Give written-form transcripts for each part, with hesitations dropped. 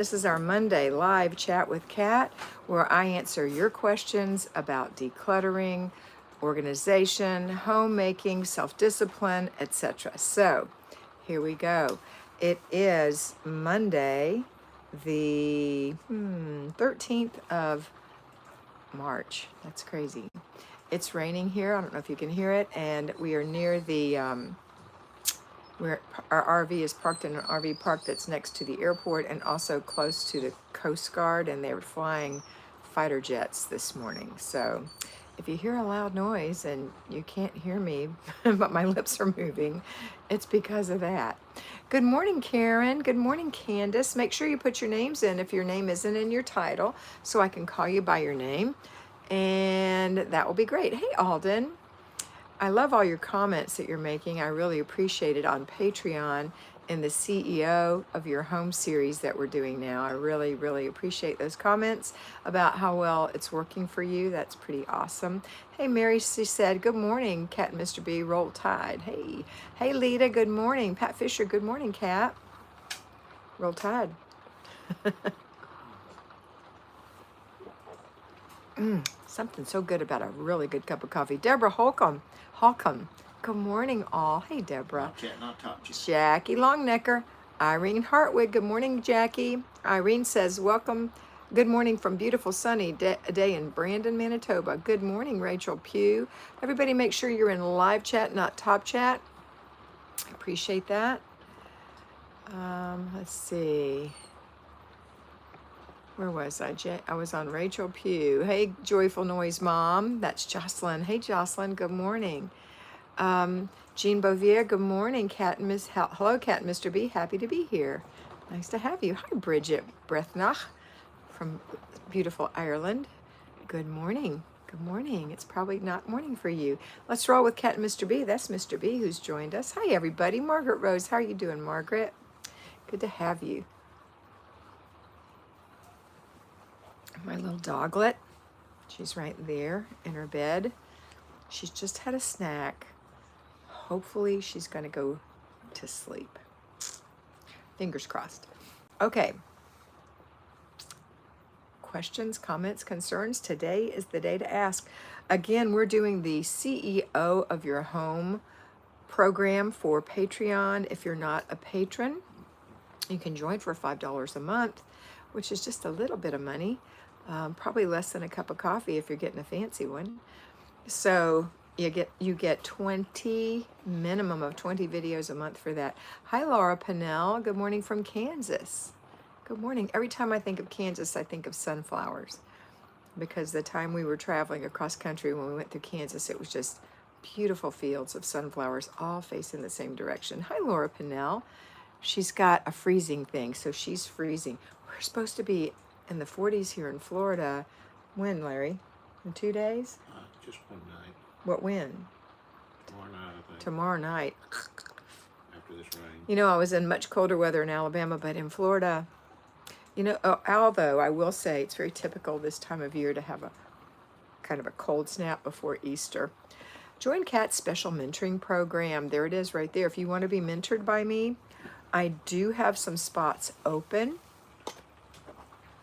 This is our Monday live chat with Kat, where I answer your questions about decluttering, organization, homemaking, self-discipline, etc. So, here we go. It is Monday, the 13th of March. That's crazy. It's raining here. I don't know if you can hear it, and we are near the where our RV is parked in an RV park that's next to the airport and also close to the Coast Guard, and they were flying fighter jets this morning. So if you hear a loud noise and you can't hear me, but my lips are moving, it's because of that. Good morning, Karen. Good morning, Candace. Make sure you put your names in if your name isn't in your title so I can call you by your name, and that will be great. Hey, Alden. I love all your comments that you're making. I really appreciate it on Patreon in the CEO of Your Home series that we're doing now. I really, really appreciate those comments about how well it's working for you. That's pretty awesome. Hey, Mary, she said, good morning, Kat and Mr. B, roll tide. Hey, hey, Lita, good morning. Pat Fisher, good morning, Kat. Roll tide. Something so good about a really good cup of coffee. Deborah Holcomb, good morning, all. Hey, Deborah. Not yet, not top yet. Jackie Longnecker, Irene Hartwig, good morning, Jackie. Irene says, welcome, good morning from beautiful sunny day in Brandon, Manitoba. Good morning, Rachel Pugh. Everybody make sure you're in live chat, not top chat. I appreciate that. Let's see. Where was I? I was on Rachel Pugh. Hey, Joyful Noise Mom. That's Jocelyn. Hey, Jocelyn. Good morning. Jean Bouvier. Good morning, Kat and Miss. Hello, Kat and Mr. B. Happy to be here. Nice to have you. Hi, Bridget Brethnach from beautiful Ireland. Good morning. Good morning. It's probably not morning for you. Let's roll with Kat and Mr. B. That's Mr. B who's joined us. Hi, everybody. Margaret Rose. How are you doing, Margaret? Good to have you. My little doglet, she's right there in her bed. She's just had a snack. Hopefully she's going to go to sleep. Fingers crossed. Okay. Questions, comments, concerns? Today is the day to ask. Again, we're doing the CEO of Your Home program for Patreon. If you're not a patron, you can join for $5 a month, which is just a little bit of money. Probably less than a cup of coffee if you're getting a fancy one. So you get 20, minimum of 20 videos a month for that. Hi, Laura Pinnell. Good morning from Kansas. Good morning. Every time I think of Kansas, I think of sunflowers, because the time we were traveling across country when we went through Kansas, it was just beautiful fields of sunflowers all facing the same direction. Hi, Laura Pinnell. She's got a freezing thing, so she's freezing. We're supposed to be in the 40s here in Florida. When, Larry? In 2 days? Just one night. What, when? Tomorrow night, I think. Tomorrow night. After this rain. You know, I was in much colder weather in Alabama, but in Florida, you know, although I will say it's very typical this time of year to have a kind of a cold snap before Easter. Join Kat's special mentoring program. There it is right there. If you want to be mentored by me, I do have some spots open.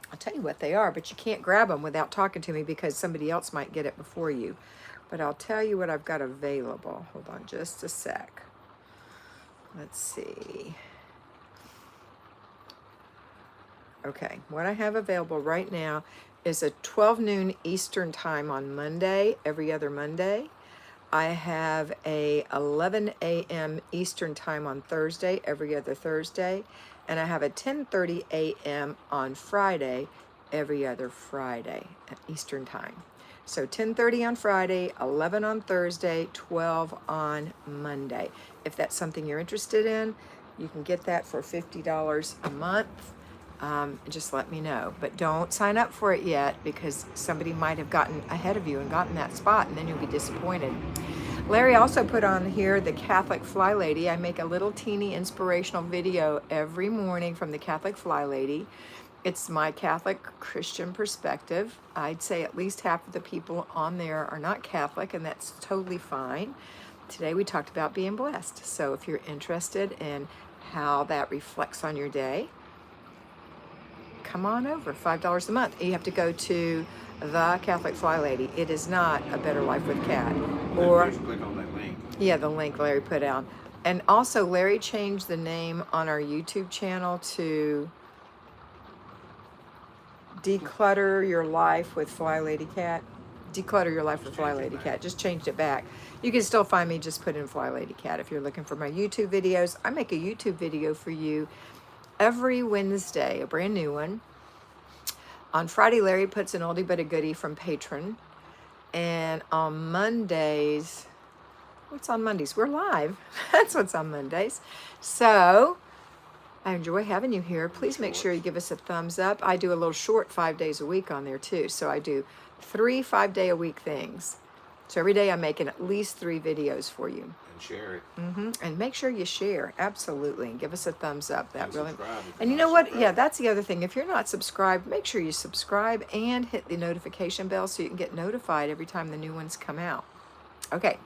I'll tell you what they are, but you can't grab them without talking to me because somebody else might get it before you. But I'll tell you what I've got available. Hold on just a sec. Let's see. Okay, what I have available right now is a 12 noon Eastern time on Monday, every other Monday. I have a 11 a.m. Eastern time on Thursday, every other Thursday. And I have a 10:30 a.m. on Friday, every other Friday at Eastern time. So 10:30 on Friday, 11 on Thursday, 12 on Monday. If that's something you're interested in, you can get that for $50 a month. Just let me know. But don't sign up for it yet, because somebody might have gotten ahead of you and gotten that spot, and then you'll be disappointed. Larry also put on here the Catholic Flylady. I make a little teeny inspirational video every morning from the Catholic Flylady. It's my Catholic Christian perspective. I'd say at least half of the people on there are not Catholic, and that's totally fine. Today we talked about being blessed. So if you're interested in how that reflects on your day, come on over, $5 a month. You have to go to the Catholic Flylady. It is not A Better Life with Kat. Or, Just click on that link. yeah, the link Larry put out. And also, Larry changed the name on our YouTube channel to Declutter Your Life with Flylady Kat. Declutter Your Life with Flylady Kat. Just changed it back. You can still find me, just put in Flylady Kat if you're looking for my YouTube videos. I make a YouTube video for you every Wednesday, a brand new one. On Friday, Larry puts an oldie but a goodie from Patron. And on Mondays, what's on Mondays? We're live. That's what's on Mondays. So I enjoy having you here. Please make sure you give us a thumbs up. I do a little short 5 days a week on there too. So I do 3 5-day-a-week things. So every day I'm making at least 3 videos for you. And share it. And make sure you share, absolutely, and give us a thumbs up. That And really. subscribe if And you you're know not what? subscribed. Yeah, that's the other thing. If you're not subscribed, make sure you subscribe and hit the notification bell so you can get notified every time the new ones come out. Okay,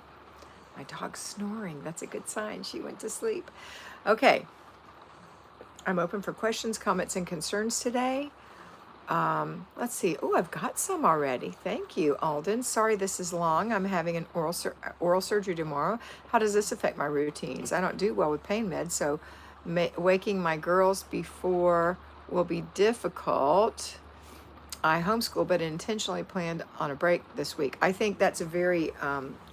my dog's snoring. That's a good sign. She went to sleep. Okay, I'm open for questions, comments, and concerns today. Let's see. Oh, I've got some already. Thank you, Alden. Sorry this is long. I'm having an oral surgery tomorrow. How does this affect my routines? I don't do well with pain meds, so waking my girls before will be difficult. I homeschool, but intentionally planned on a break this week. I think that's a very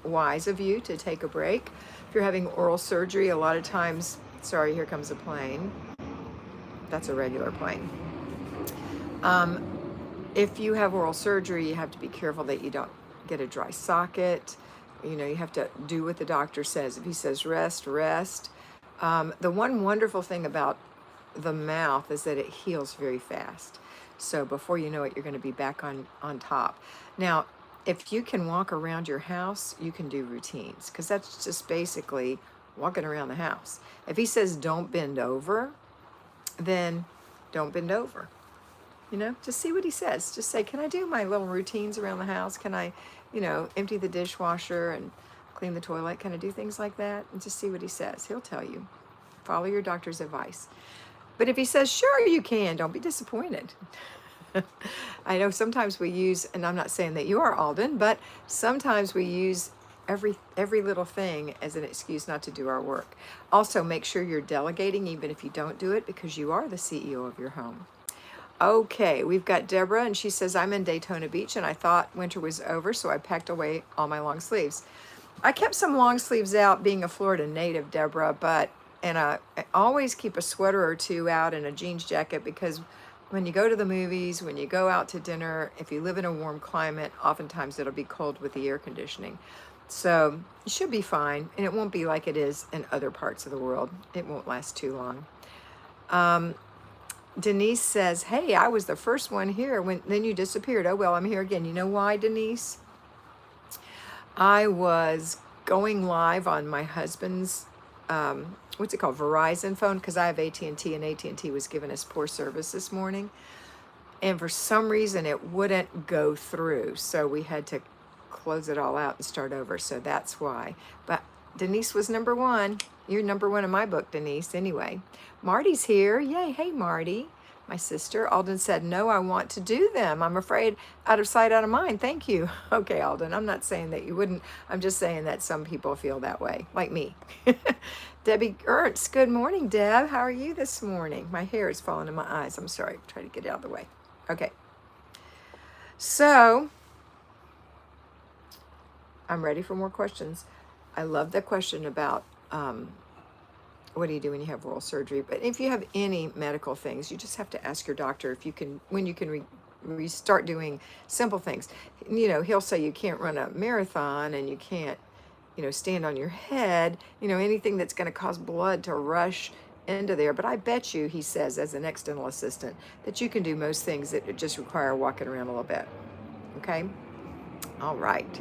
wise of you to take a break. If you're having oral surgery, a lot of times, sorry, here comes a plane. That's a regular plane. If you have oral surgery, you have to be careful that you don't get a dry socket. You know, you have to do what the doctor says. If he says rest, rest. The one wonderful thing about the mouth is that it heals very fast. So before you know it, you're going to be back on top. Now, if you can walk around your house, you can do routines, because that's just basically walking around the house. If he says don't bend over, then don't bend over. You know, just see what he says. Just say, can I do my little routines around the house? Can I, you know, empty the dishwasher and clean the toilet? Can I do things like that? And just see what he says. He'll tell you. Follow your doctor's advice. But if he says, sure, you can, don't be disappointed. I know sometimes we use, and I'm not saying that you are, Alden, but sometimes we use every little thing as an excuse not to do our work. Also, make sure you're delegating even if you don't do it, because you are the CEO of your home. Okay, we've got Deborah, and she says, I'm in Daytona Beach, and I thought winter was over, so I packed away all my long sleeves. I kept some long sleeves out, being a Florida native, Deborah, and I always keep a sweater or two out and a jeans jacket, because when you go to the movies, when you go out to dinner, if you live in a warm climate, oftentimes it'll be cold with the air conditioning. So you should be fine, and it won't be like it is in other parts of the world. It won't last too long. Denise says, hey, I was the first one here then you disappeared. Oh, well, I'm here again. You know why, Denise? I was going live on my husband's, what's it called, Verizon phone, because I have AT&T, and AT&T was giving us poor service this morning. And for some reason, it wouldn't go through. So we had to close it all out and start over. So that's why. But Denise was number one. You're number one in my book, Denise, anyway. Marty's here. Yay. Hey, Marty. My sister. Alden said, no, I want to do them. I'm afraid out of sight, out of mind. Thank you. Okay, Alden. I'm not saying that you wouldn't. I'm just saying that some people feel that way, like me. Debbie Ernst. Good morning, Deb. How are you this morning? My hair is falling in my eyes. I'm sorry. Try to get it out of the way. Okay. So, I'm ready for more questions. I love the question about what do you do when you have oral surgery? But if you have any medical things, you just have to ask your doctor if you can, when you can restart doing simple things. You know, he'll say you can't run a marathon and you can't, you know, stand on your head, you know, anything that's going to cause blood to rush into there. But I bet you, he says, as an ex-dental assistant, that you can do most things that just require walking around a little bit. Okay? All right.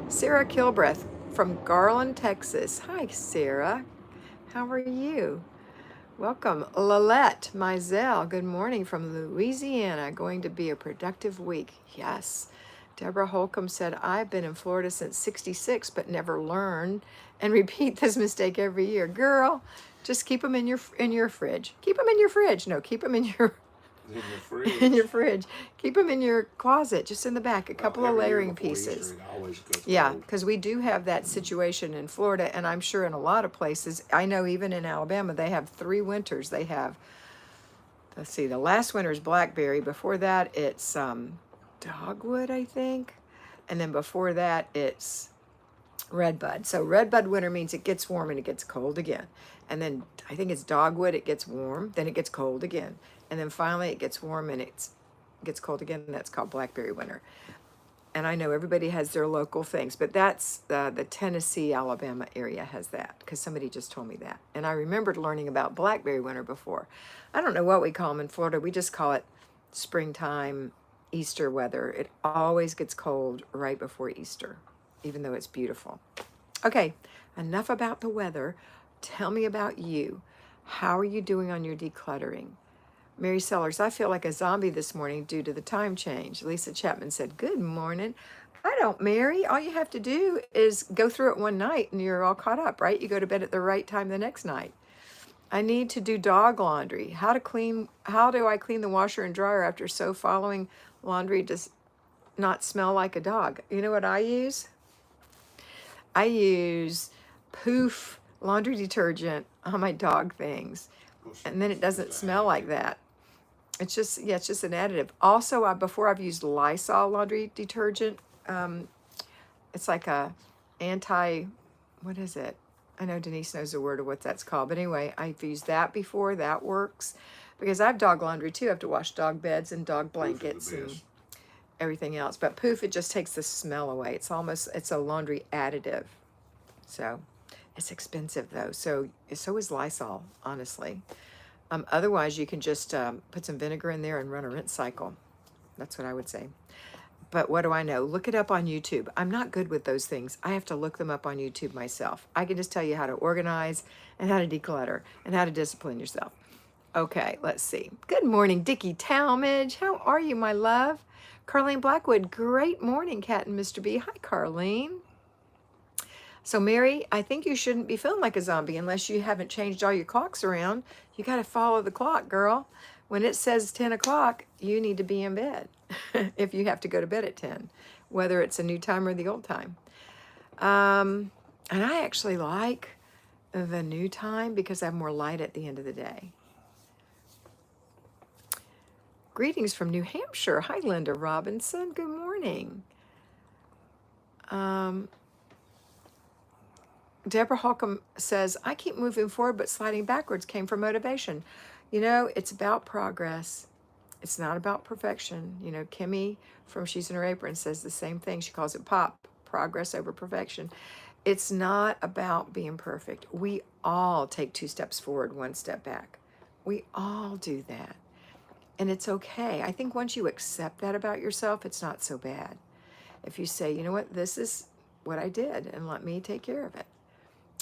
Sarah Kilbreth from Garland, Texas. Hi, Sarah. How are you? Welcome. Lalette Mizell. Good morning from Louisiana. Going to be a productive week. Yes. Deborah Holcomb said, I've been in Florida since '66, but never learned and repeat this mistake every year. Girl, Just keep them in your fridge. Keep them in your fridge. No, keep them in your In your fridge. in your fridge. Keep them in your closet, just in the back. A Well, couple of every year layering before pieces. Easter, it always goes Yeah, cold. because we do have that situation in Florida, and I'm sure in a lot of places. I know even in Alabama, they have 3 winters. They have, let's see, the last winter is blackberry. Before that, it's dogwood, I think. And then before that, it's redbud. So redbud winter means it gets warm and it gets cold again. And then I think it's dogwood, it gets warm, then it gets cold again. And then finally it gets warm and it gets cold again, and that's called blackberry winter. And I know everybody has their local things, but that's the Tennessee, Alabama area has that, because somebody just told me that. And I remembered learning about blackberry winter before. I don't know what we call them in Florida. We just call it springtime, Easter weather. It always gets cold right before Easter, even though it's beautiful. Okay, enough about the weather. Tell me about you. How are you doing on your decluttering? Mary Sellers, I feel like a zombie this morning due to the time change. Lisa Chapman said, good morning. I don't, Mary. All you have to do is go through it one night and you're all caught up, right? You go to bed at the right time the next night. I need to do dog laundry. How do I clean the washer and dryer after following laundry does not smell like a dog? You know what I use? I use Poof laundry detergent on my dog things. And then it doesn't smell like that. It's just an additive. Also, before I've used Lysol laundry detergent. It's like a what is it? I know Denise knows the word of what that's called. But anyway, I've used that before. That works. Because I have dog laundry too. I have to wash dog beds and dog blankets and everything else. But Poof, it just takes the smell away. It's a laundry additive. So it's expensive though. So is Lysol, honestly. Otherwise, you can just put some vinegar in there and run a rinse cycle. That's what I would say. But what do I know? Look it up on YouTube. I'm not good with those things. I have to look them up on YouTube myself. I can just tell you how to organize and how to declutter and how to discipline yourself. Okay, let's see. Good morning, Dickie Talmadge. How are you, my love? Carlene Blackwood, great morning, Kat and Mr. B. Hi, Carlene. So, Mary, I think you shouldn't be feeling like a zombie unless you haven't changed all your clocks around. You got to follow the clock, girl. When it says 10 o'clock, you need to be in bed if you have to go to bed at 10, whether it's a new time or the old time. And I actually like the new time because I have more light at the end of the day. Greetings from New Hampshire. Hi, Linda Robinson. Good morning. Deborah Holcomb says, I keep moving forward, but sliding backwards came from motivation. You know, it's about progress. It's not about perfection. You know, Kimmy from She's in Her Apron says the same thing. She calls it POP, progress over perfection. It's not about being perfect. We all take 2 steps forward, 1 step back. We all do that. And it's okay. I think once you accept that about yourself, it's not so bad. If you say, you know what, this is what I did, and let me take care of it.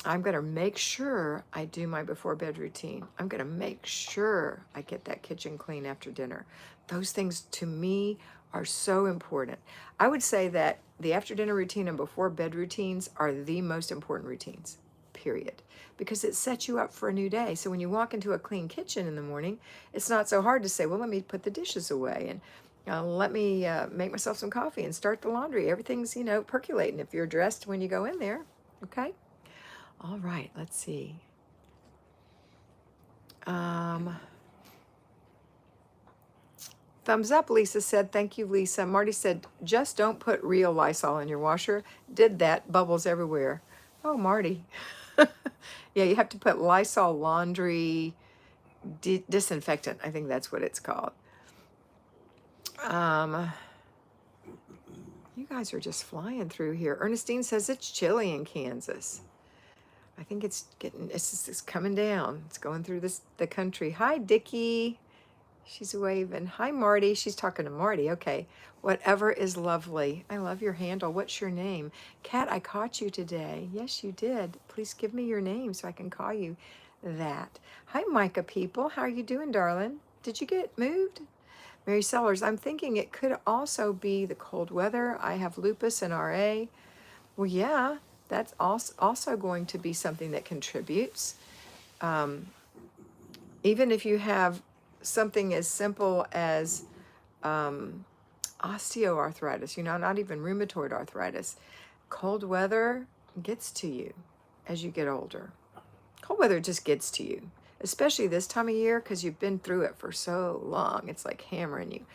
I'm going to make sure I do my before bed routine. I'm going to make sure I get that kitchen clean after dinner. Those things to me are so important. I would say that the after dinner routine and before bed routines are the most important routines, period. Because it sets you up for a new day. So when you walk into a clean kitchen in the morning, it's not so hard to say, well, let me put the dishes away and let me make myself some coffee and start the laundry. Everything's, percolating if you're dressed when you go in there. Okay? All right, let's see. Thumbs up, Lisa said. Thank you, Lisa. Marty said, just don't put real Lysol in your washer. Did that, bubbles everywhere. Oh, Marty. Yeah, you have to put Lysol laundry disinfectant. I think that's what it's called. You guys are just flying through here. Ernestine says it's chilly in Kansas. I think it's coming down. It's going through the country. Hi, Dickie. She's waving. Hi, Marty. She's talking to Marty. Okay. Whatever is lovely. I love your handle. What's your name? Kat, I caught you today. Yes, you did. Please give me your name so I can call you that. Hi, Micah people. How are you doing, darling? Did you get moved? Mary Sellers, I'm thinking it could also be the cold weather. I have lupus and RA. Well, yeah, that's also going to be something that contributes. Even if you have something as simple as osteoarthritis, not even rheumatoid arthritis, cold weather gets to you as you get older. Cold weather just gets to you, especially this time of year because you've been through it for so long. It's like hammering you.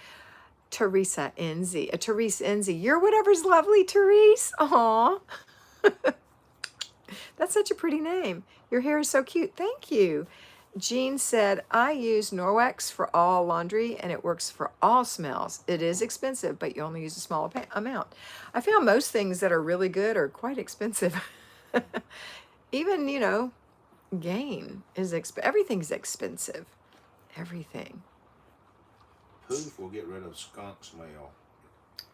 Therese Enzi, you're whatever's lovely, Therese. Aw. That's such a pretty name. Your hair is so cute. Thank you. Jean said, I use Norwex for all laundry and it works for all smells. It is expensive, but you only use a small amount. I found most things that are really good are quite expensive. Even, Gain is everything's expensive. Everything. Poof will get rid of skunk smell.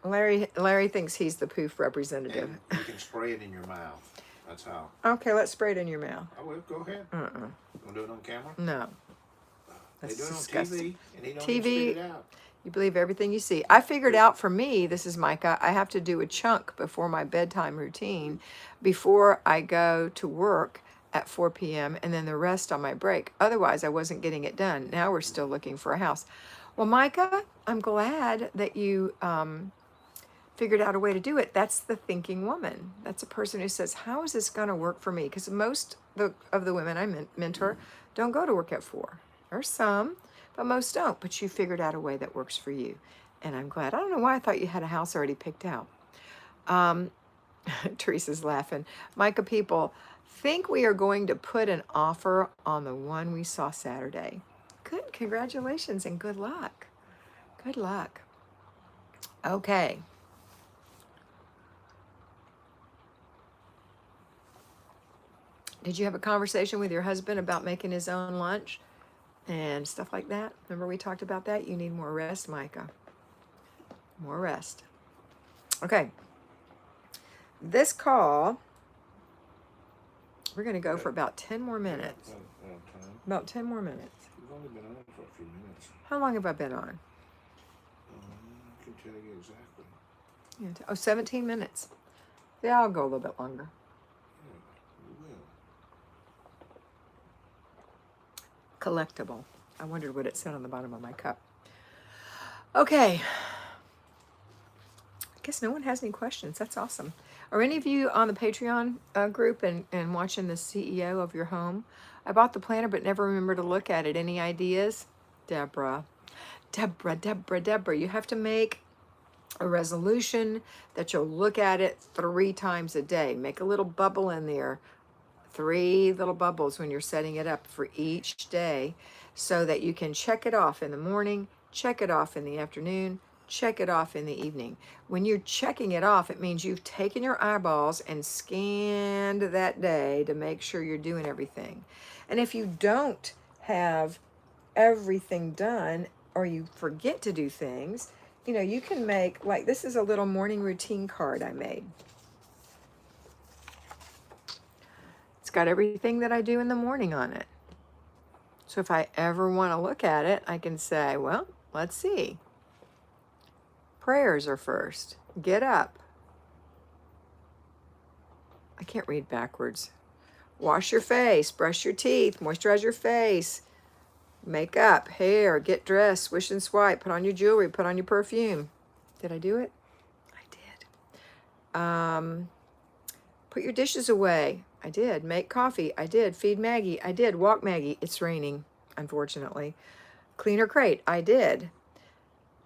Larry thinks he's the poof representative. And you can spray it in your mouth. That's how. Okay, let's spray it in your mouth. I will. Go ahead. You want to do it on camera? No. They That's do it on disgusting. TV, and he don't even spit it out. You believe everything you see. I figured out for me, this is Micah, I have to do a chunk before my bedtime routine, before I go to work at 4 p.m. and then the rest on my break. Otherwise, I wasn't getting it done. Now we're still looking for a house. Well, Micah, I'm glad that you figured out a way to do it. That's the thinking woman. That's a person who says, how is this going to work for me? Because most of the women I mentor don't go to work at 4. There's some, but most don't. But you figured out a way that works for you. And I'm glad. I don't know why I thought you had a house already picked out. Teresa's laughing. Micah, people think we are going to put an offer on the one we saw Saturday. Good. Congratulations and good luck. Good luck. Okay. Did you have a conversation with your husband about making his own lunch and stuff like that? Remember we talked about that? You need more rest, Micah. More rest. Okay. This call, we're going to go for about 10 more minutes. About 10 more minutes. We've only been on for a few minutes. How long have I been on? I can tell you exactly. Yeah, 17 minutes. Yeah, I'll go a little bit longer. Yeah, we will. Collectible. I wondered what it said on the bottom of my cup. Okay. I guess no one has any questions. That's awesome. Are any of you on the Patreon group and watching the CEO of your home? I bought the planner but never remember to look at it. Any ideas? Deborah, you have to make a resolution that you'll look at it 3 times a day. Make a little bubble in there. 3 little bubbles when you're setting it up for each day so that you can check it off in the morning, check it off in the afternoon, check it off in the evening. When you're checking it off, it means you've taken your eyeballs and scanned that day to make sure you're doing everything. And if you don't have everything done or you forget to do things, you can make, like, this is a little morning routine card I made. It's got everything that I do in the morning on it. So if I ever want to look at it, I can say, well, let's see. Prayers are first. Get up. I can't read backwards. Wash your face, brush your teeth, moisturize your face, makeup, hair, get dressed, swish and swipe, put on your jewelry, put on your perfume. Did I do it? I did. Put your dishes away. I did. Make coffee. I did. Feed Maggie. I did. Walk Maggie. It's raining, unfortunately. Clean her crate. I did.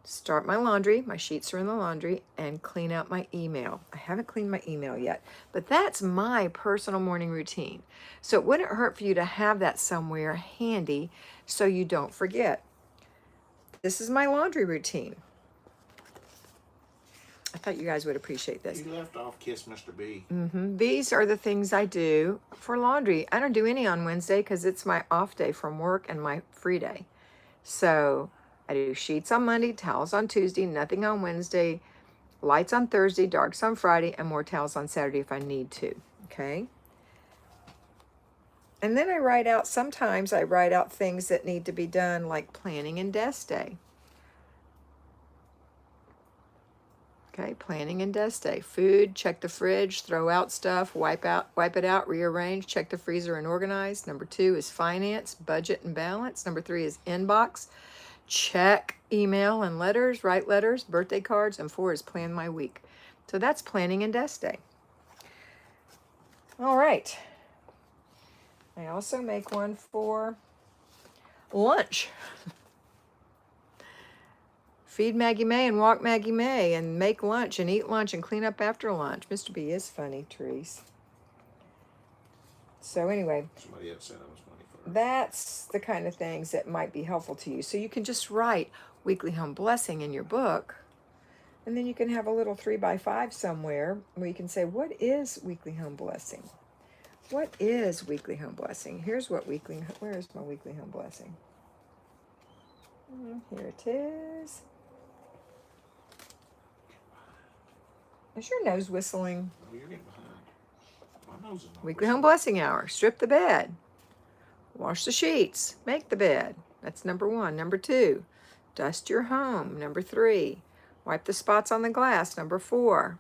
Start my laundry. My sheets are in the laundry. And clean out my email. I haven't cleaned my email yet. But that's my personal morning routine. So it wouldn't hurt for you to have that somewhere handy so you don't forget. This is my laundry routine. I thought you guys would appreciate this. You left off Kiss Mr. B. These are the things I do for laundry. I don't do any on Wednesday because it's my off day from work and my free day. So I do sheets on Monday, towels on Tuesday, nothing on Wednesday, lights on Thursday, darks on Friday, and more towels on Saturday if I need to. Okay? And then sometimes I write out things that need to be done, like planning and desk day. Okay, planning and desk day. Food, check the fridge, throw out stuff, wipe it out, rearrange, check the freezer and organize. Number 2 is finance, budget and balance. Number 3 is inbox, check email and letters, write letters, birthday cards. And 4 is plan my week. So that's planning and desk day. All right. I also make one for lunch. Feed Maggie May and walk Maggie May and make lunch and eat lunch and clean up after lunch. Mr. B is funny, Therese. So anyway, Somebody else said I was funny first. that's the kind of things that might be helpful to you. So you can just write weekly home blessing in your book, and then you can have a little 3x5 somewhere where you can say, what is weekly home blessing? What is weekly home blessing? Here's what where is my weekly home blessing? Here it is. Is your nose whistling? Oh, you're getting behind. My nose is not Weekly home blessing hour. Strip the bed. Wash the sheets. Make the bed. That's number 1. Number 2, dust your home. Number 3, wipe the spots on the glass. Number 4,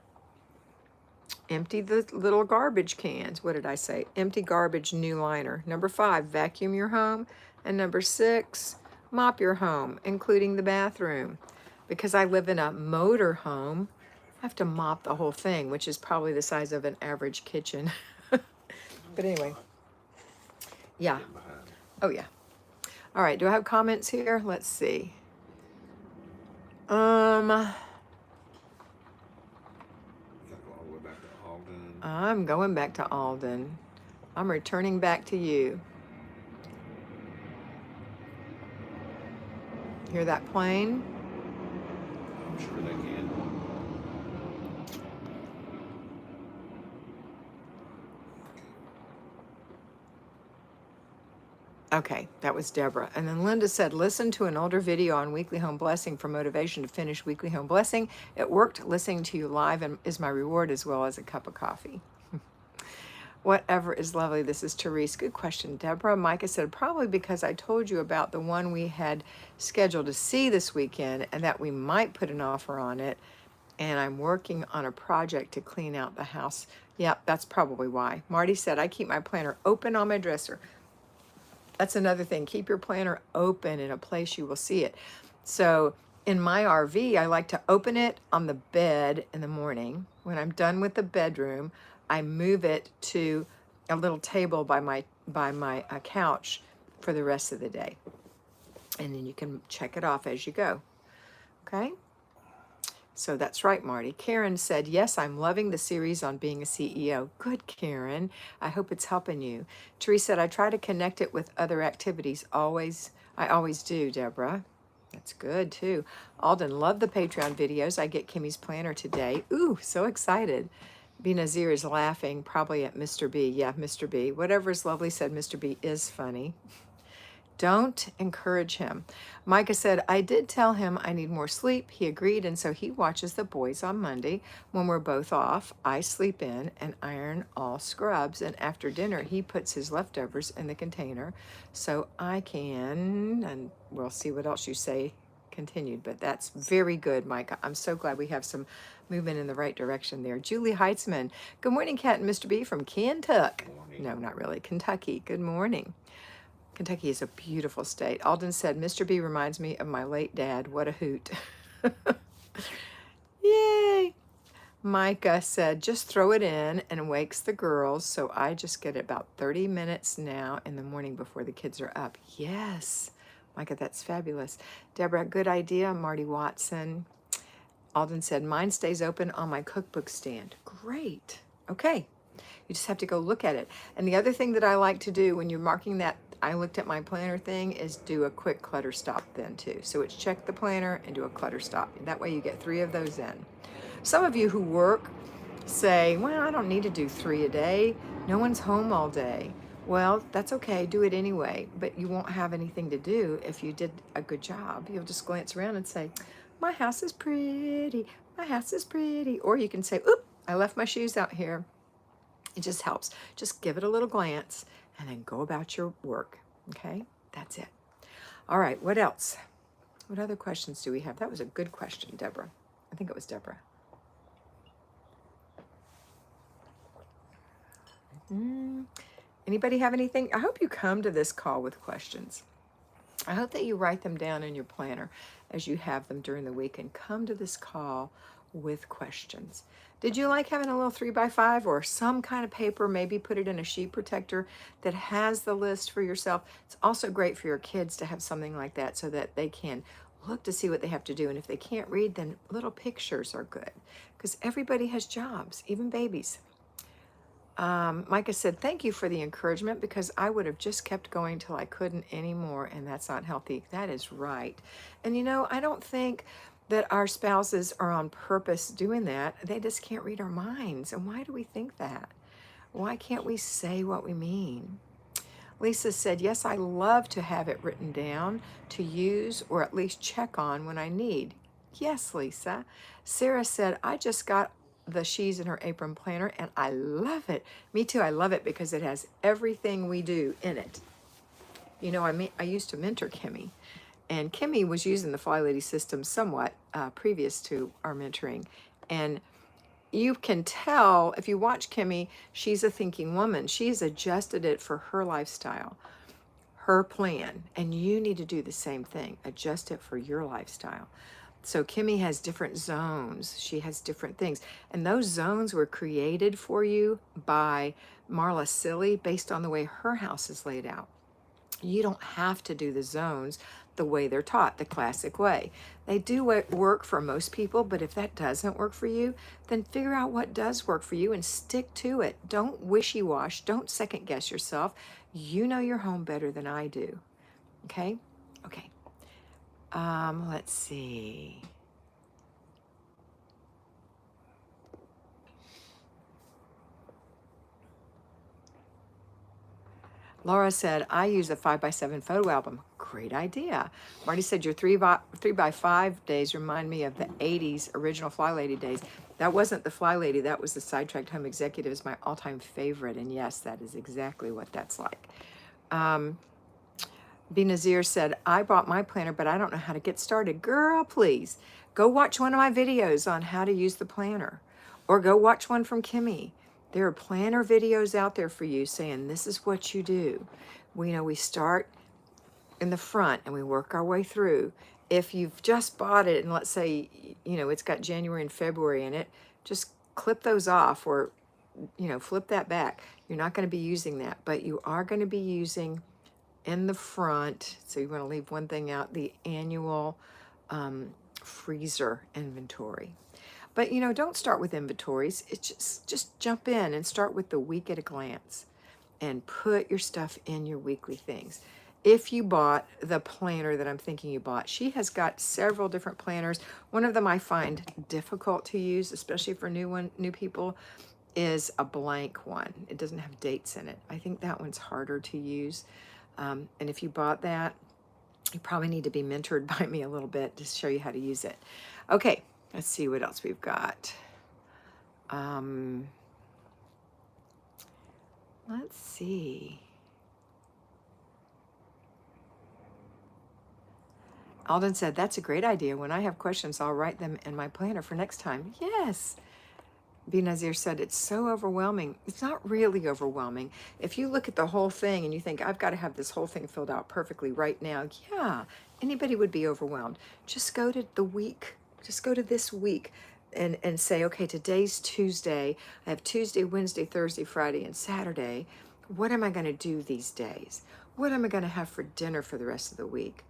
empty the little garbage cans. What did I say? Empty garbage, new liner. Number 5, vacuum your home. And number 6, mop your home, including the bathroom. Because I live in a motor home, I have to mop the whole thing, which is probably the size of an average kitchen. But anyway, yeah. getting behind. Oh, yeah. All right, do I have comments here? Let's see. You gotta go all the way back to Alden. I'm going back to Alden. I'm returning back to you. Hear that plane? I'm sure they can. Okay, that was Deborah. And then Linda said, listen to an older video on weekly home blessing for motivation to finish weekly home blessing. It worked. Listening to you live and is my reward as well as a cup of coffee. Whatever is lovely. This is Therese. Good question, Deborah. Micah said, probably because I told you about the one we had scheduled to see this weekend and that we might put an offer on it. And I'm working on a project to clean out the house. Yep, that's probably why. Marty said, I keep my planner open on my dresser. That's another thing. Keep your planner open in a place you will see it. So in my RV, I like to open it on the bed in the morning. When I'm done with the bedroom, I move it to a little table by my couch for the rest of the day. And then you can check it off as you go. Okay? So that's right, Marty. Karen said, yes, I'm loving the series on being a CEO. Good, Karen. I hope it's helping you. Therese said, I try to connect it with other activities. I always do, Deborah. That's good, too. Alden, love the Patreon videos. I get Kimmy's planner today. Ooh, so excited. B. Nazir is laughing, probably at Mr. B. Yeah, Mr. B. Whatever is lovely said, Mr. B is funny. Don't encourage him. Micah said, I did tell him I need more sleep. He agreed, and so he watches the boys on Monday. When we're both off, I sleep in and iron all scrubs, and after dinner, he puts his leftovers in the container so I can, and we'll see what else you say continued, but that's very good, Micah. I'm so glad we have some movement in the right direction there. Julie Heitzman, good morning, Kat and Mr. B from Kentucky. No, not really, Kentucky. Good morning. Kentucky is a beautiful state. Alden said, Mr. B reminds me of my late dad. What a hoot. Yay. Micah said, just throw it in and wakes the girls. So I just get about 30 minutes now in the morning before the kids are up. Yes. Micah, that's fabulous. Deborah, good idea. Marty Watson. Alden said, mine stays open on my cookbook stand. Great. Okay. You just have to go look at it. And the other thing that I like to do when you're marking that I looked at my planner thing is do a quick clutter stop then too. So it's check the planner and do a clutter stop. That way you get 3 of those in. Some of you who work say, well, I don't need to do 3 a day. No one's home all day. Well, that's okay. Do it anyway. But you won't have anything to do if you did a good job. You'll just glance around and say, my house is pretty. My house is pretty. Or you can say, oop, I left my shoes out here. It just helps. Just give it a little glance and then go about your work. Okay, that's it. All right, what else? What other questions do we have? That was a good question, Deborah. I think it was Deborah. Anybody have anything? I hope you come to this call with questions. I hope that you write them down in your planner as you have them during the week and come to this call with questions. Did you like having a little 3x5 or some kind of paper? Maybe put it in a sheet protector that has the list for yourself. It's also great for your kids to have something like that so that they can look to see what they have to do. And if they can't read, then little pictures are good because everybody has jobs, even babies. Micah said, thank you for the encouragement because I would have just kept going till I couldn't anymore, and that's not healthy. That is right. And you know, I don't think that our spouses are on purpose doing that. They just can't read our minds. And why do we think that? Why can't we say what we mean? Lisa said, yes, I love to have it written down to use or at least check on when I need. Yes, Lisa. Sarah said, I just got the She's in Her Apron planner and I love it. Me too. I love it because it has everything we do in it. You know, I used to mentor Kimmy, and Kimmy was using the Flylady system somewhat previous to our mentoring. And you can tell if you watch Kimmy, she's a thinking woman. She's adjusted it for her lifestyle, her plan, and you need to do the same thing. Adjust it for your lifestyle. So Kimmy has different zones. She has different things. And those zones were created for you by Marla Silly based on the way her house is laid out. You don't have to do the zones the way they're taught, the classic way. They do work for most people, but if that doesn't work for you, then figure out what does work for you and stick to it. Don't wishy-wash. Don't second guess yourself. You know your home better than I do. Okay? Okay. Let's see. Laura said, I use a 5x7 photo album. Great idea. Marty said, your 3x5 days remind me of the 80s original Flylady days. That wasn't the Flylady, that was the Sidetracked Home Executive, is my all-time favorite. And yes, that is exactly what that's like. B. Nazir said, I bought my planner, but I don't know how to get started. Girl, please, go watch one of my videos on how to use the planner. Or go watch one from Kimmy. There are planner videos out there for you saying this is what you do. We start in the front and we work our way through. If you've just bought it and let's say, it's got January and February in it, just clip those off or, flip that back. You're not going to be using that, but you are going to be using in the front. So you want to leave one thing out, the annual freezer inventory. But don't start with inventories. It's just jump in and start with the week at a glance and put your stuff in your weekly things. If you bought the planner that I'm thinking you bought, she has got several different planners. One of them I find difficult to use, especially for new people, is a blank one. It doesn't have dates in it. I think that one's harder to use. And if you bought that, you probably need to be mentored by me a little bit to show you how to use it. Okay. Let's see what else we've got. Let's see. Alden said, that's a great idea. When I have questions, I'll write them in my planner for next time. Yes. B. Nazir said, it's so overwhelming. It's not really overwhelming. If you look at the whole thing and you think, I've got to have this whole thing filled out perfectly right now, yeah, anybody would be overwhelmed. Just go to the week. Just go to this week and say, okay, today's Tuesday. I have Tuesday, Wednesday, Thursday, Friday, and Saturday. What am I going to do these days? What am I going to have for dinner for the rest of the week?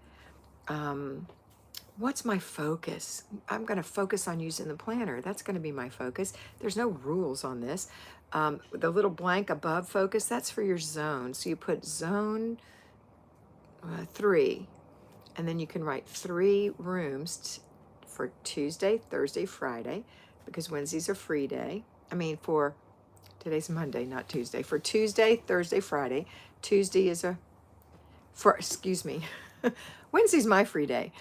What's my focus? I'm going to focus on using the planner. That's going to be my focus. There's no rules on this. The little blank above focus, that's for your zone. So you put zone 3, and then you can write 3 rooms for Tuesday, Thursday, Friday, because Wednesday's a free day. Today's Monday, not Tuesday. For Tuesday, Thursday, Friday. Tuesday is Wednesday's my free day.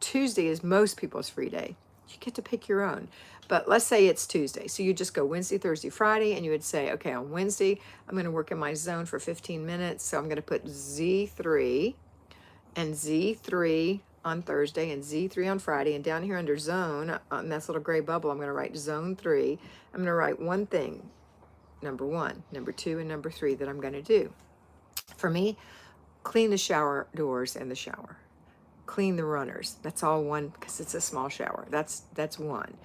Tuesday is most people's free day. You get to pick your own. But let's say it's Tuesday. So you just go Wednesday, Thursday, Friday, and you would say, okay, on Wednesday, I'm going to work in my zone for 15 minutes. So I'm going to put Z3 and Z3 on Thursday and Z3 on Friday. And down here under zone, on that little gray bubble, I'm going to write zone 3. I'm going to write one thing. number 1, number 2, and number 3 that I'm going to do. For me, clean the shower doors and the shower. Clean the runners. That's all one because it's a small shower. That's 1.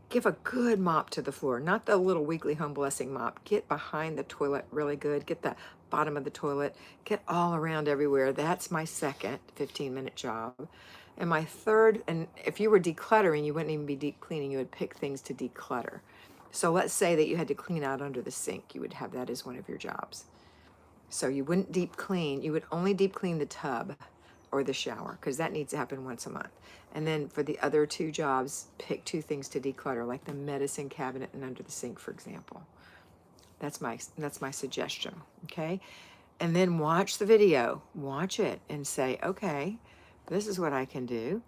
Give a good mop to the floor, not the little weekly home blessing mop. Get behind the toilet really good. Get the bottom of the toilet. Get all around everywhere. That's my second 15-minute job. And my third, and if you were decluttering, you wouldn't even be deep cleaning. You would pick things to declutter. So let's say that you had to clean out under the sink. You would have that as one of your jobs. So you wouldn't deep clean. You would only deep clean the tub or the shower because that needs to happen once a month. And then for the other 2 jobs, pick 2 things to declutter, like the medicine cabinet and under the sink, for example. That's my suggestion, okay? And then watch the video. Watch it and say, okay, this is what I can do.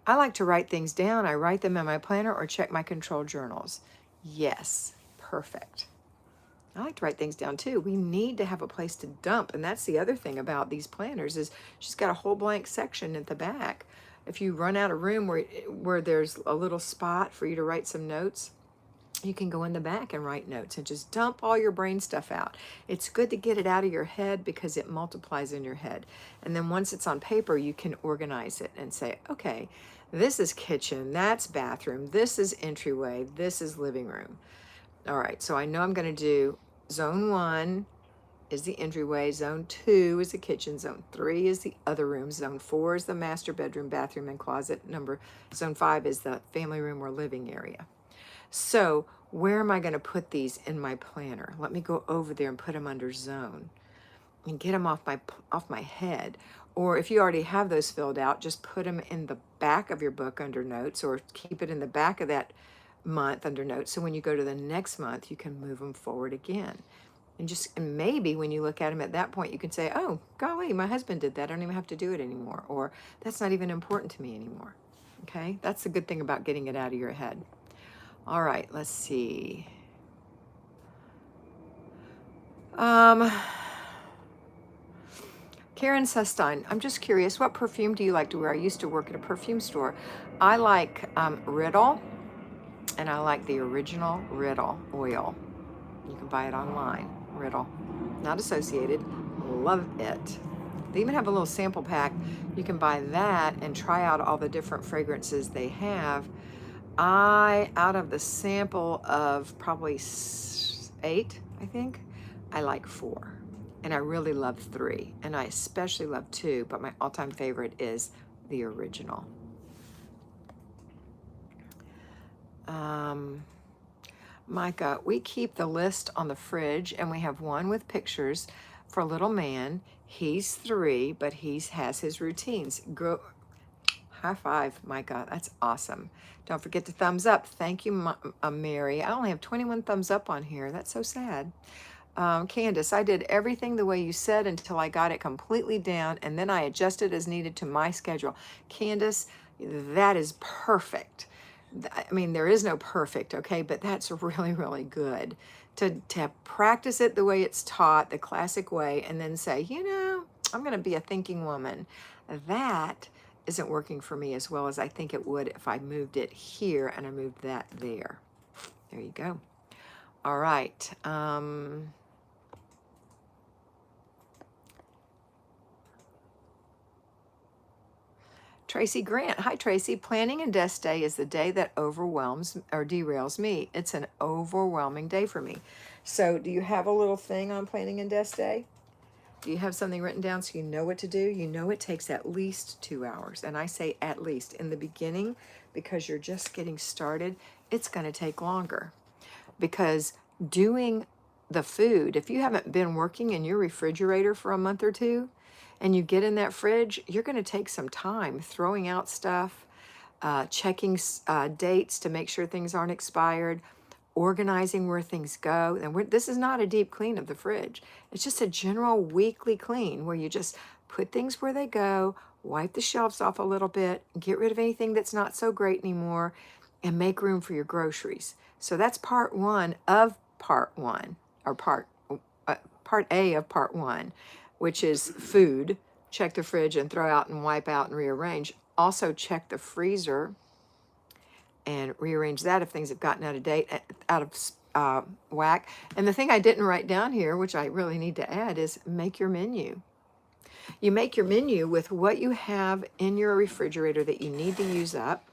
I like to write things down. I write them in my planner or check my control journals. Yes, perfect. I like to write things down too. We need to have a place to dump. And that's the other thing about these planners is she's got a whole blank section at the back. If you run out of room where there's a little spot for you to write some notes, you can go in the back and write notes and just dump all your brain stuff out. It's good to get it out of your head because it multiplies in your head. And then once it's on paper, you can organize it and say, okay, this is kitchen, that's bathroom, this is entryway, this is living room. All right, so I know I'm going to do zone 1 is the entryway, zone 2 is the kitchen, zone 3 is the other room, zone 4 is the master bedroom, bathroom, and closet. Zone 5 is the family room or living area. So where am I going to put these in my planner? Let me go over there and put them under zone and get them off my head. Or if you already have those filled out, just put them in the back of your book under notes, or keep it in the back of that month under notes. So when you go to the next month, you can move them forward again. And maybe when you look at them at that point, you can say, oh, golly, my husband did that. I don't even have to do it anymore. Or that's not even important to me anymore. Okay? That's the good thing about getting it out of your head. All right, let's see. Karen Sustine, I'm just curious, what perfume do you like to wear? I used to work at a perfume store. I like Riddle, and I like the original Riddle oil. You can buy it online. Riddle, not associated. Love it. They even have a little sample pack. You can buy that and try out all the different fragrances they have. Out of the sample of probably 8, I think, I like 4. And I really love 3. And I especially love 2, but my all-time favorite is the original. Micah, we keep the list on the fridge, and we have one with pictures for little man. He's 3, but he has his routines. High five, Micah. That's awesome. Don't forget to thumbs up. Thank you, Mary. I only have 21 thumbs up on here. That's so sad. Candace, I did everything the way you said until I got it completely down, and then I adjusted as needed to my schedule. Candace, that is perfect. I mean, there is no perfect, okay, but that's really, really good to practice it the way it's taught, the classic way, and then say, you know, I'm going to be a thinking woman. That isn't working for me as well as I think it would if I moved it here and I moved that there. There you go. All right. Tracy Grant. Hi, Tracy. Planning and Desk Day is the day that overwhelms or derails me. It's an overwhelming day for me. So do you have a little thing on Planning and Desk Day? Do you have something written down so you know what to do? You know it takes at least 2 hours. And I say at least. In the beginning, because you're just getting started, it's going to take longer. Because doing the food, if you haven't been working in your refrigerator for a month or 2, and you get in that fridge, you're going to take some time throwing out stuff, checking dates to make sure things aren't expired, organizing where things go. And this is not a deep clean of the fridge. It's just a general weekly clean where you just put things where they go, wipe the shelves off a little bit, get rid of anything that's not so great anymore, and make room for your groceries. So that's part 1 of part 1, or part A of part 1, which is food. Check the fridge and throw out and wipe out and rearrange. Also check the freezer and rearrange that if things have gotten out of date, whack. And the thing I didn't write down here, which I really need to add, is make your menu. You make your menu with what you have in your refrigerator that you need to use up,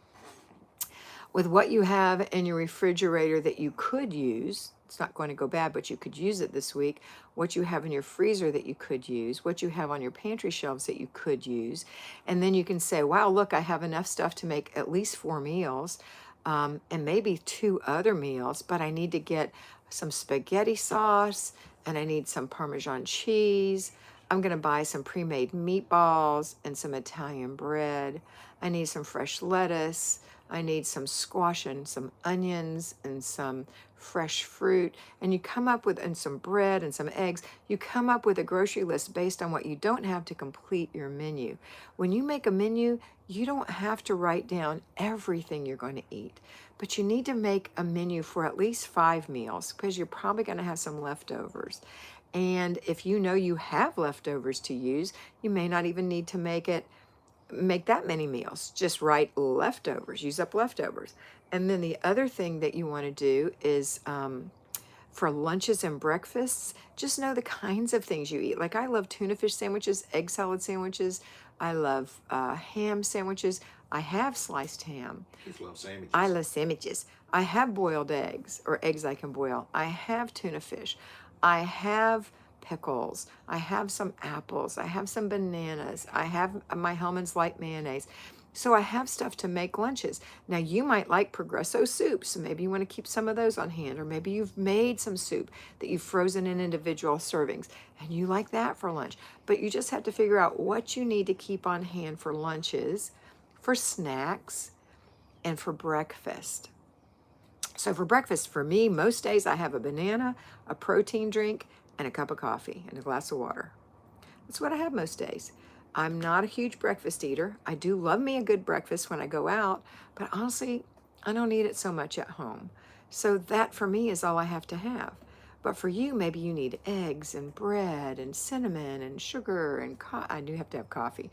with what you have in your refrigerator that you could use. It's not going to go bad, but you could use it this week. What you have in your freezer that you could use, what you have on your pantry shelves that you could use. And then you can say, wow, look, I have enough stuff to make at least 4 meals, and maybe 2 other meals, but I need to get some spaghetti sauce and I need some Parmesan cheese. I'm going to buy some pre-made meatballs and some Italian bread. I need some fresh lettuce. I need some squash and some onions and some fresh fruit. And you come up with, and some bread and some eggs. You come up with a grocery list based on what you don't have to complete your menu. When you make a menu, you don't have to write down everything you're going to eat, but you need to make a menu for at least 5 meals because you're probably going to have some leftovers. And if you know you have leftovers to use, you may not even need to make that many meals. Just write leftovers, use up leftovers. And then the other thing that you want to do is for lunches and breakfasts, just know the kinds of things you eat. Like I love tuna fish sandwiches, egg salad sandwiches. I love ham sandwiches. I have sliced ham. Just love sandwiches. I love sandwiches. I have boiled eggs or eggs I can boil. I have tuna fish. I have pickles. I have some apples. I have some bananas. I have my Hellman's Light mayonnaise. So I have stuff to make lunches. Now you might like Progresso soups. So maybe you want to keep some of those on hand, or maybe you've made some soup that you've frozen in individual servings and you like that for lunch. But you just have to figure out what you need to keep on hand for lunches, for snacks, and for breakfast. So for breakfast, for me, most days I have a banana, a protein drink, and a cup of coffee and a glass of water. That's what I have most days. I'm not a huge breakfast eater. I do love me a good breakfast when I go out, but honestly, I don't eat it so much at home. So that for me is all I have to have. But for you, maybe you need eggs and bread and cinnamon and sugar and I do have to have coffee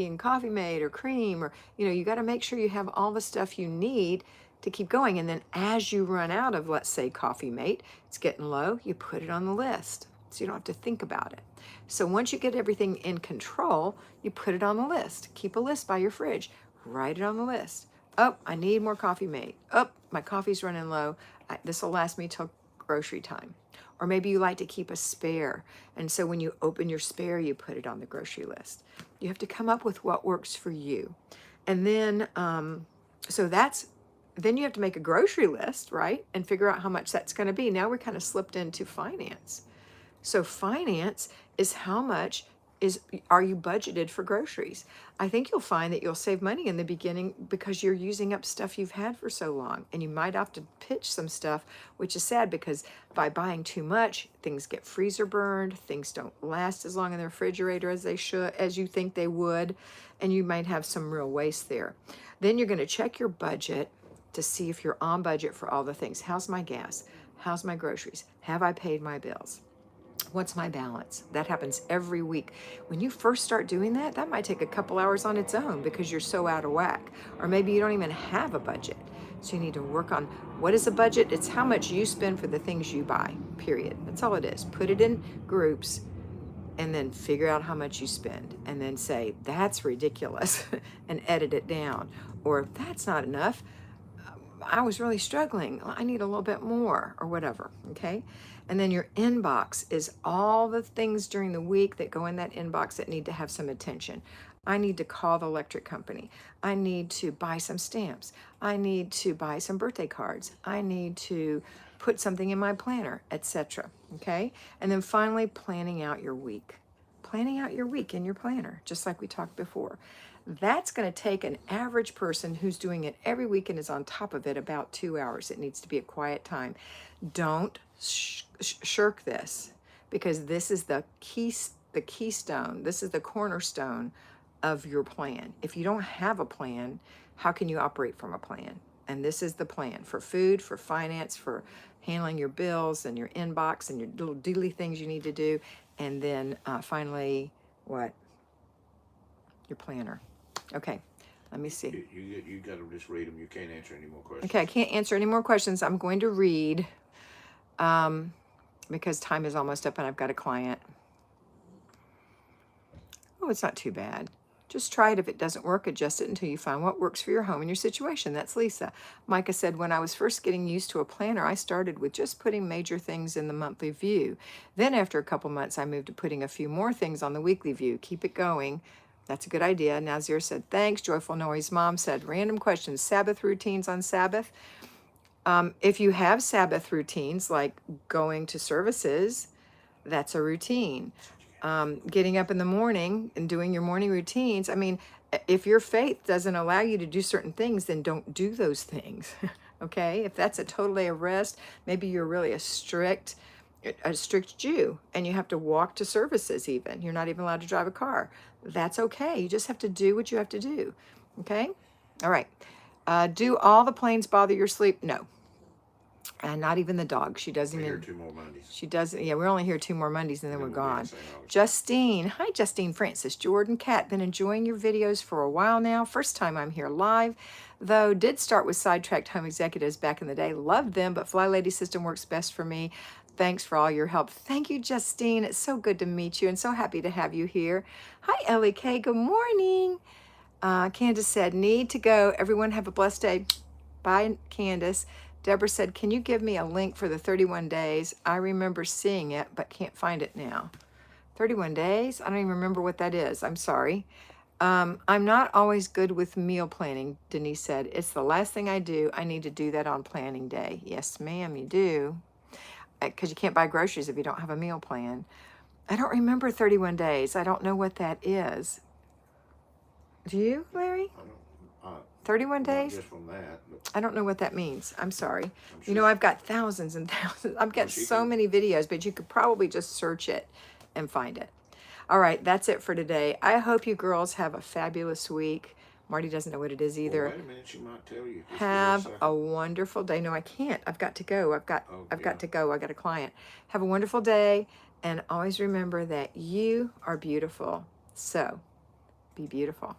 and Coffee Mate or cream, or you got to make sure you have all the stuff you need to keep going. And then as you run out of, let's say, Coffee Mate, it's getting low, you put it on the list so you don't have to think about it. So once you get everything in control, you put it on the list. Keep a list by your fridge. Write it on the list. Oh, I need more Coffee Mate. Oh, my coffee's running low. This will last me till grocery time. Or maybe you like to keep a spare, and so when you open your spare, you put it on the grocery list. You have to come up with what works for you. And then then you have to make a grocery list, right? And figure out how much that's going to be. Now we're kind of slipped into finance. So finance is how much are you budgeted for groceries? I think you'll find that you'll save money in the beginning because you're using up stuff you've had for so long, and you might have to pitch some stuff, which is sad because by buying too much, things get freezer burned, things don't last as long in the refrigerator as they should, as you think they would, and you might have some real waste there. Then you're going to check your budget to see if you're on budget for all the things. How's my gas? How's my groceries? Have I paid my bills? What's my balance? That happens every week. When you first start doing that, that might take a couple hours on its own because you're so out of whack. Or maybe you don't even have a budget. So you need to work on what is a budget? It's how much you spend for the things you buy, period. That's all it is. Put it in groups and then figure out how much you spend. And then say, that's ridiculous, and edit it down. Or that's not enough. I was really struggling. I need a little bit more, or whatever, okay? And then your inbox is all the things during the week that go in that inbox that need to have some attention. I need to call the electric company. I need to buy some stamps. I need to buy some birthday cards. I need to put something in my planner, etc. Okay? And then finally, planning out your week. Planning out your week in your planner, just like we talked before. That's going to take an average person who's doing it every week and is on top of it about 2 hours. It needs to be a quiet time. Don't shirk this, because this is the keystone. This is the cornerstone of your plan. If you don't have a plan, how can you operate from a plan? And this is the plan for food, for finance, for handling your bills and your inbox and your little daily things you need to do. And then finally, what? Your planner. Okay, Let me see. You got to just read them. You can't answer any more questions. Okay, I can't answer any more questions. I'm going to read because time is almost up and I've got a client. Oh, it's not too bad. Just try it. If it doesn't work, adjust it until you find what works for your home and your situation. That's Lisa. Micah said, when I was first getting used to a planner, I started with just putting major things in the monthly view. Then after a couple months, I moved to putting a few more things on the weekly view. Keep it going. That's a good idea. Nazir said, thanks. Joyful Noise Mom said, random questions. Sabbath routines on Sabbath. If you have Sabbath routines, like going to services, that's a routine. Getting up in the morning and doing your morning routines. I mean, if your faith doesn't allow you to do certain things, then don't do those things. Okay? If that's a total day of rest, maybe you're really a strict Jew and you have to walk to services even. You're not even allowed to drive a car. That's okay. You just have to do what you have to do. Okay? All right. Do all the planes bother your sleep? No. And not even the dog. She doesn't We're even. here 2 more Mondays. She doesn't. Yeah, we're only here 2 more Mondays and then we're we'll be in gone. St. Augustine. Justine. Hi, Justine Francis. Jordan Kat. Been enjoying your videos for a while now. First time I'm here live, though. Did start with Sidetracked Home Executives back in the day. Loved them, but Flylady system works best for me. Thanks for all your help. Thank you, Justine. It's so good to meet you and so happy to have you here. Hi, Ellie K. Good morning. Candace said, need to go. Everyone have a blessed day. Bye, Candace. Deborah said, can you give me a link for the 31 days? I remember seeing it, but can't find it now. 31 days? I don't even remember what that is. I'm sorry. I'm not always good with meal planning, Denise said. It's the last thing I do. I need to do that on planning day. Yes, ma'am, you do. Because you can't buy groceries if you don't have a meal plan. I don't remember 31 days. I don't know what that is. Do you, Larry? 31 days? Just from that. I don't know what that means. I'm sorry. Sure You know, I've got thousands and thousands. I've got so many videos, but you could probably just search it and find it. All right, that's it for today. I hope you girls have a fabulous week. Marty doesn't know what it is either. Well, wait a minute, she might tell you. Just Have give her a wonderful day. No, I can't. I've got to go. I've got yeah. to go. I got a client. Have a wonderful day, and always remember that you are beautiful. So, be beautiful.